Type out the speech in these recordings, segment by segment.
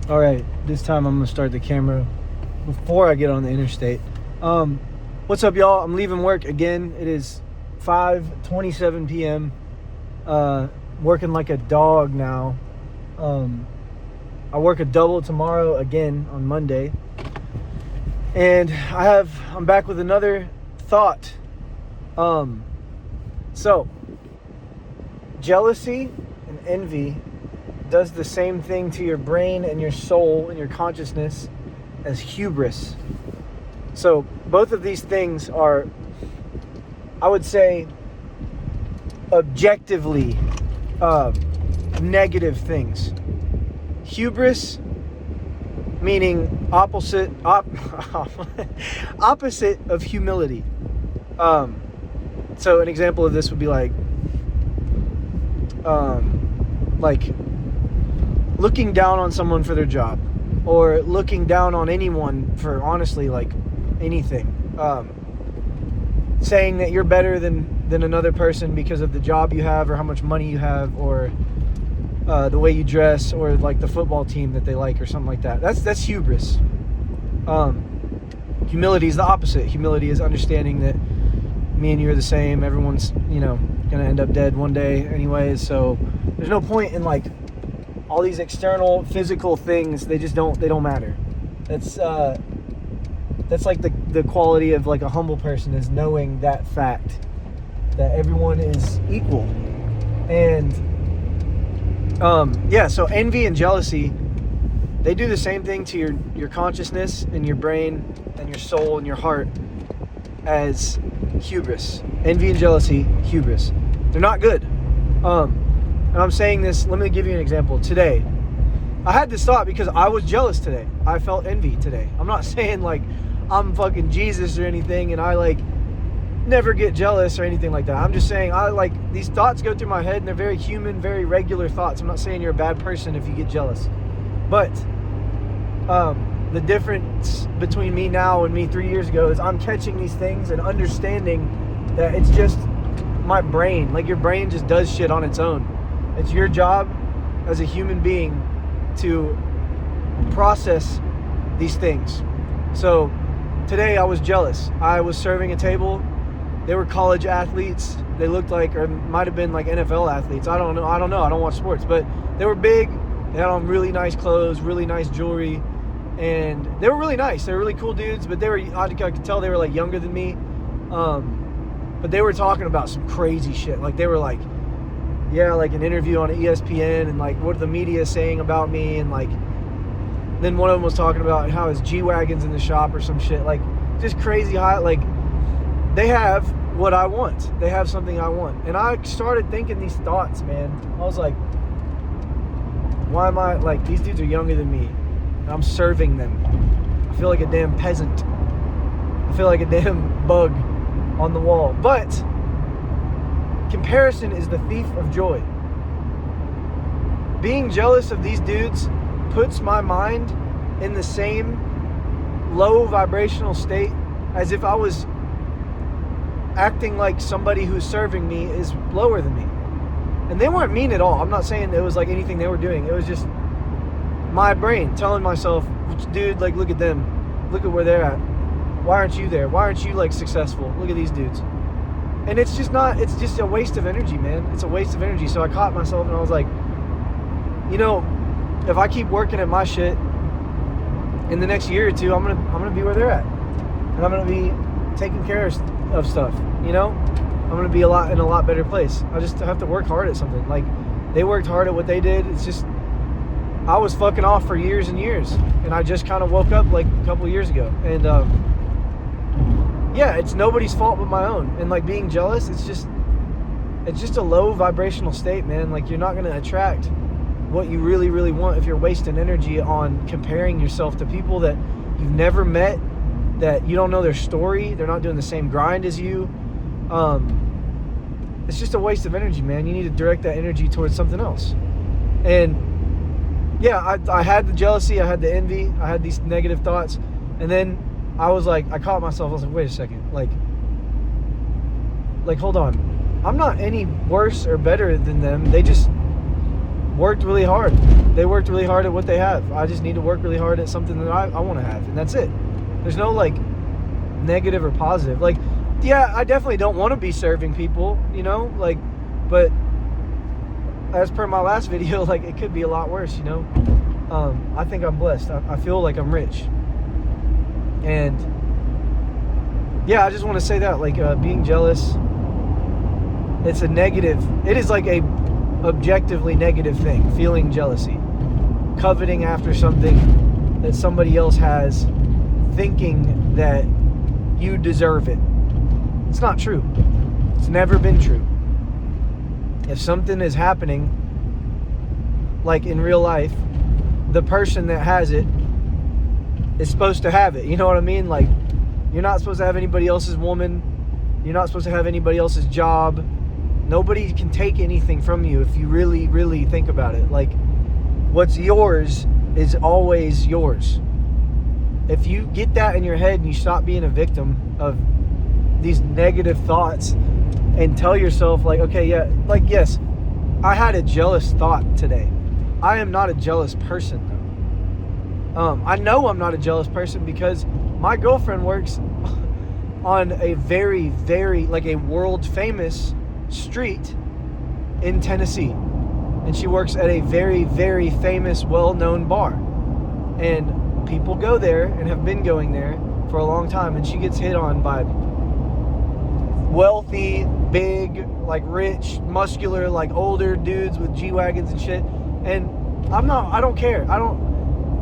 All right, this time I'm gonna start the camera before I get on the interstate. What's up, y'all? I'm leaving work again. It is 5:27 p.m. Working like a dog now. I work a double tomorrow again on Monday, and I'm back with another thought. So jealousy and envy does the same thing to your brain and your soul and your consciousness as hubris. So both of these things are, I would say, objectively negative things. Hubris meaning opposite of humility. So an example of this would be like looking down on someone for their job, or looking down on anyone for honestly like anything. Saying that you're better than another person because of the job you have, or how much money you have, or the way you dress, or like the football team that they like, or something like that. That's hubris. Humility is the opposite. Humility is understanding that me and you are the same. Everyone's, gonna end up dead one day anyways, so there's no point in like all these external physical things. They don't matter. That's like the quality of like a humble person, is knowing that fact that everyone is equal. And so envy and jealousy, they do the same thing to your consciousness and your brain and your soul and your heart as hubris. Envy and jealousy, hubris. They're not good. And I'm saying this, let me give you an example. Today, I had this thought because I was jealous today. I felt envy today. I'm not saying like I'm fucking Jesus or anything and I like never get jealous or anything like that. I'm just saying these thoughts go through my head and they're very human, very regular thoughts. I'm not saying you're a bad person if you get jealous. But the difference between me now and me 3 years ago is I'm catching these things and understanding that it's just my brain. Like, your brain just does shit on its own. It's your job as a human being to process these things. So today I was jealous. I was serving a table. They were college athletes. They looked like, or might have been like NFL athletes. I don't know. I don't watch sports, but they were big. They had on really nice clothes, really nice jewelry, and they were really nice. They were really cool dudes, but I could tell they were like younger than me. But they were talking about some crazy shit. Like, they were like, yeah, like an interview on ESPN, and like what the media is saying about me, and like then one of them was talking about how his G-Wagon's in the shop or some shit. Like, just crazy high. Like, they have what I want. They have something I want. And I started thinking these thoughts, man. I was like, why am I, like, these dudes are younger than me, and I'm serving them. I feel like a damn peasant. I feel like a damn bug on the wall. But comparison is the thief of joy. Being jealous of these dudes puts my mind in the same low vibrational state as if I was acting like somebody who's serving me is lower than me. And they weren't mean at all. I'm not saying it was like anything they were doing. It was just my brain telling myself, dude, like, look at them. Look at where they're at. Why aren't you there? Why aren't you like successful? Look at these dudes. And it's just a waste of energy, man. It's a waste of energy. So I caught myself and I was like, if I keep working at my shit, in the next year or two, I'm gonna be where they're at. And I'm gonna be taking care of stuff, I'm gonna be in a lot better place. I just have to work hard at something. Like, they worked hard at what they did. It's just, I was fucking off for years and years, and I just kind of woke up like a couple of years ago. And it's nobody's fault but my own. And like, being jealous, it's just a low vibrational state, man. Like, you're not gonna attract what you really, really want if you're wasting energy on comparing yourself to people that you've never met, that you don't know their story. They're not doing the same grind as you. It's just a waste of energy, man. You need to direct that energy towards something else. And I had the jealousy, I had the envy, I had these negative thoughts, and then I was like, I caught myself. I was like, wait a second, like hold on. I'm not any worse or better than them. worked really hard. They worked really hard at what they have. I just need to work really hard at something that I want to have, and that's it. There's no like negative or positive. Like, yeah, I definitely don't want to be serving people, you know, like, but as per my last video, like, it could be a lot worse, you know. I think I'm blessed. I feel like I'm rich, and yeah, I just want to say that, like, being jealous, it's a negative. It is like a objectively negative thing. Feeling jealousy, coveting after something that somebody else has, thinking that you deserve it. It's not true. It's never been true. If something is happening, like in real life, the person that has it is supposed to have it. You know what I mean? Like, you're not supposed to have anybody else's woman. You're not supposed to have anybody else's job. Nobody can take anything from you if you really, really think about it. Like, what's yours is always yours. If you get that in your head and you stop being a victim of these negative thoughts and tell yourself, like, okay, yeah, like, yes, I had a jealous thought today. I am not a jealous person, though. I know I'm not a jealous person because my girlfriend works on a very, very, like, a world famous street in Tennessee. And she works at a very, very famous, well-known bar. And people go there and have been going there for a long time. And she gets hit on by wealthy, big, like, rich, muscular, like, older dudes with G-Wagons and shit. And I don't care.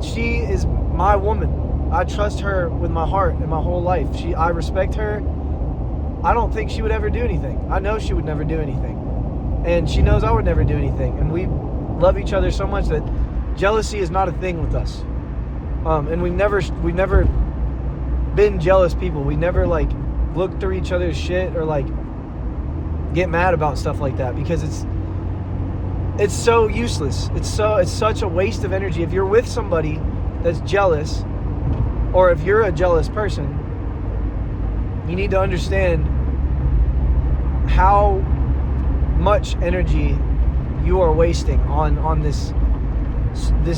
She is my woman. I trust her with my heart and my whole life. I respect her. I don't think she would ever do anything. I know she would never do anything. And she knows I would never do anything. And we love each other so much that jealousy is not a thing with us. And we've never been jealous people. We never, like, look through each other's shit or, like, get mad about stuff like that, because it's so useless. It's such a waste of energy. If you're with somebody that's jealous, or if you're a jealous person, you need to understand how much energy you are wasting on this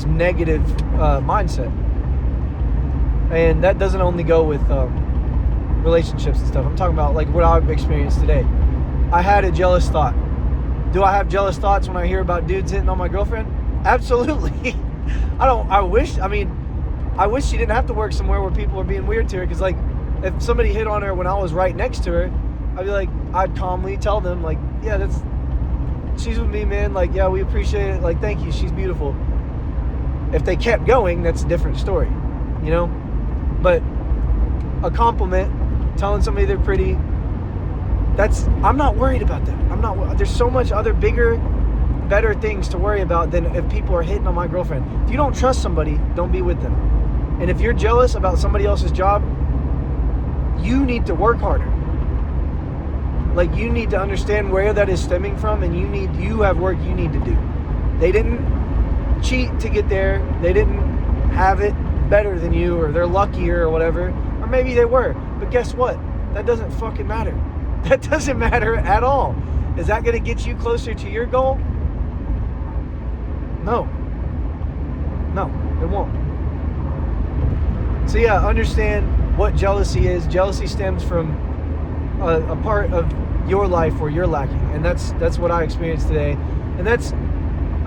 negative mindset. And that doesn't only go with relationships and stuff. I'm talking about, like, what I've experienced today. I had a jealous thought. Do I have jealous thoughts when I hear about dudes hitting on my girlfriend? Absolutely. I wish she didn't have to work somewhere where people are being weird to her, because, like, if somebody hit on her when I was right next to her, I'd calmly tell them, like, yeah, she's with me, man. Like, yeah, we appreciate it. Like, thank you. She's beautiful. If they kept going, that's a different story, you know? But a compliment, telling somebody they're pretty, I'm not worried about that. There's so much other bigger, better things to worry about than if people are hitting on my girlfriend. If you don't trust somebody, don't be with them. And if you're jealous about somebody else's job, you need to work harder. Like, you need to understand where that is stemming from, and you have work you need to do. They didn't cheat to get there. They didn't have it better than you, or they're luckier or whatever. Or maybe they were. But guess what? That doesn't fucking matter. That doesn't matter at all. Is that going to get you closer to your goal? No, it won't. So yeah, understand what jealousy is. Jealousy stems from a part of your life where you're lacking, and that's what I experienced today. And that's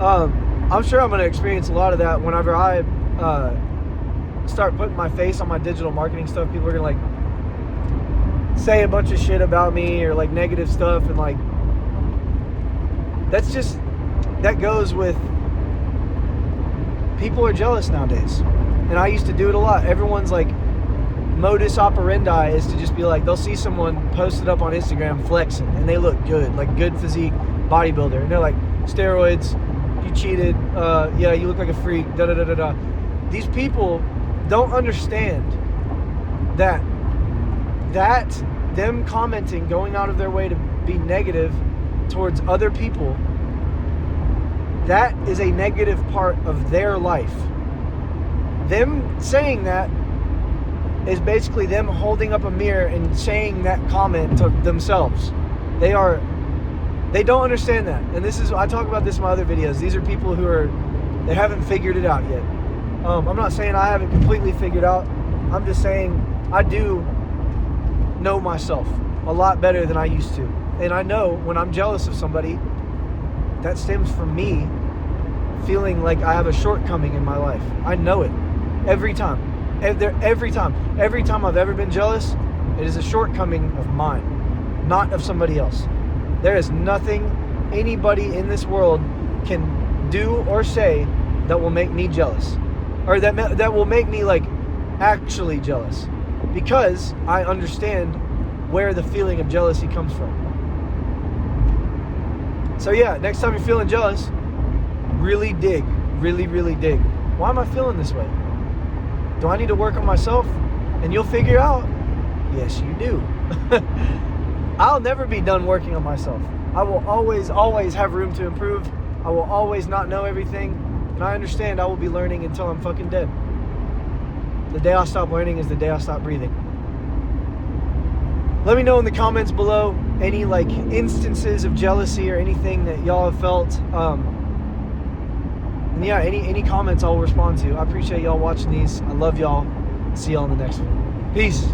I'm sure I'm going to experience a lot of that whenever I start putting my face on my digital marketing stuff. People are going to, like, say a bunch of shit about me, or, like, negative stuff, and, like, that goes with, people are jealous nowadays. And I used to do it a lot. Everyone's, like, modus operandi is to just be like, they'll see someone posted up on Instagram flexing, and they look good, like, good physique, bodybuilder, and they're like, steroids, you cheated, yeah, you look like a freak, da da da da da. These people don't understand that them commenting, going out of their way to be negative towards other people, that is a negative part of their life. Them saying that is basically them holding up a mirror and saying that comment to themselves. They are They don't understand that. And I talk about this in my other videos. These are people they haven't figured it out yet. I'm not saying I haven't completely figured out. I'm just saying I do know myself a lot better than I used to. And I know when I'm jealous of somebody, that stems from me feeling like I have a shortcoming in my life. I know it every time. Every time I've ever been jealous, it is a shortcoming of mine, not of somebody else. There is nothing anybody in this world can do or say that will make me jealous, or that will make me like actually jealous, because I understand where the feeling of jealousy comes from. So yeah, next time you're feeling jealous, really dig, really dig. Why am I feeling this way? Do I need to work on myself? And you'll figure out, yes you do. I'll never be done working on myself. I will always have room to improve. I will always not know everything. And I understand I will be learning until I'm fucking dead. The day I stop learning is the day I stop breathing. Let me know in the comments below any like instances of jealousy or anything that y'all have felt. And yeah, any comments I'll respond to. I appreciate y'all watching these. I love y'all. See y'all in the next one. Peace.